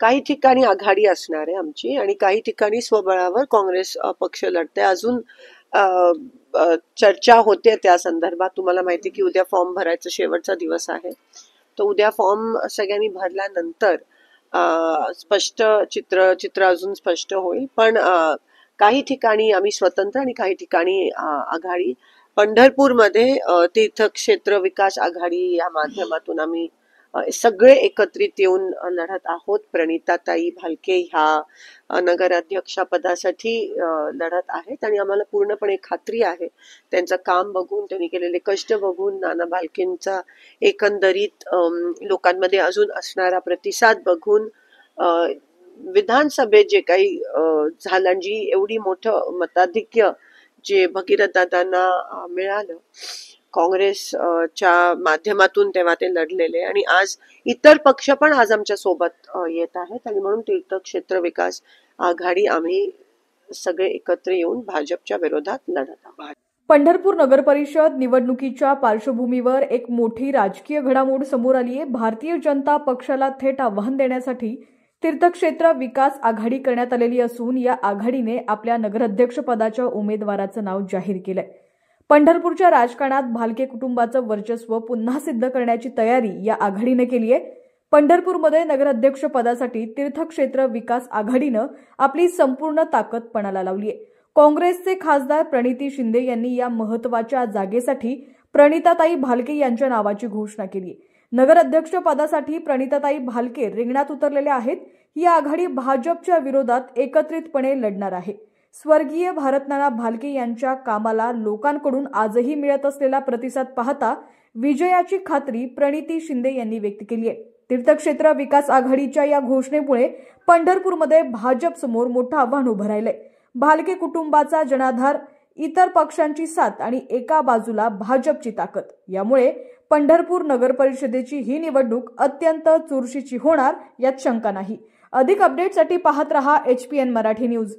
काही ठिकाणी आघाडी असणार आहे आमची आणि काही ठिकाणी स्वबळावर काँग्रेस पक्ष लढते. अजून अ, चर्चा होते त्या संदर्भात. तुम्हाला माहिती की उद्या फॉर्म भरायचा शेवटचा दिवस आहे. तर उद्या फॉर्म सगळ्यांनी भरल्यानंतर स्पष्ट चित्र अजून स्पष्ट होईल. पण काही ठिकाणी आम्ही स्वतंत्र आणि काही ठिकाणी आघाडी. पंढरपूरमध्ये तीर्थक्षेत्र विकास आघाडी या माध्यमातून आम्ही सगळे एकत्रित येऊन लढत आहोत. प्रणिताताई भालके ह्या नगराध्यक्षपदासाठी लढत आहेत आणि आम्हाला पूर्णपणे खात्री आहे त्यांचं काम बघून, त्यांनी केलेले कष्ट बघून, नाना भालकेंचा एकंदरीत लोकांमध्ये अजून असणारा प्रतिसाद बघून, विधानसभेत जे काही झालं, जी एवढी मोठं मताधिक्य जे भगीरथ दादांना मिळालं काँग्रेसच्या माध्यमातून, तेव्हा ते लढलेले आणि आज इतर पक्ष पण आज आमच्या सोबत येत आहेत आणि म्हणून तीर्थक्षेत्र विकास आघाडी आम्ही सगळे एकत्र येऊन भाजपच्या विरोधात लढत आहोत. पंढरपूर नगर परिषद निवडणुकीच्या पार्श्वभूमीवर एक मोठी राजकीय घडामोड समोर आली आहे. भारतीय जनता पक्षाला थेट आव्हान देण्यासाठी तीर्थक्षेत्र विकास आघाडी करण्यात आलेली असून या आघाडीने आपल्या नगराध्यक्षपदाच्या उमेदवाराचं नाव जाहीर केलंय. पंढरपूरच्या राजकारणात भालके कुटुंबाचं वर्चस्व पुन्हा सिद्ध करण्याची तयारी या आघाडीने केली आहे. पंढरपूरमध्ये नगराध्यक्ष पदासाठी तीर्थक्षेत्र विकास आघाडीनं आपली संपूर्ण ताकद पणाला लावली आहे. काँग्रेसचे खासदार प्रणिती शिंदे यांनी या महत्त्वाच्या जागेसाठी प्रणिताताई भालके यांच्या नावाची घोषणा केली आहे. नगराध्यक्ष पदासाठी प्रणिताताई भालके रिंगणात उतरलेल्या आहेत. ही आघाडी भाजपच्या विरोधात एकत्रितपणे लढणार आहे. स्वर्गीय भारतनाना भालके यांच्या कामाला लोकांकडून आजही मिळत असलेला प्रतिसाद पाहता विजयाची खात्री प्रणिती शिंदे यांनी व्यक्त केली आहे. तीर्थक्षेत्र विकास आघाडीच्या या घोषणेमुळे पंढरपूरमध्ये भाजप समोर मोठं आव्हान उभं राहिलंय. भालके कुटुंबाचा जनाधार, इतर पक्षांची साथ आणि एका बाजूला भाजपची ताकद, यामुळे पंढरपूर नगर परिषदेची ही निवडणूक अत्यंत चुरशीची होणार यात शंका नाही. अधिक अपडेटसाठी पाहत रहा HPN मराठी न्यूज.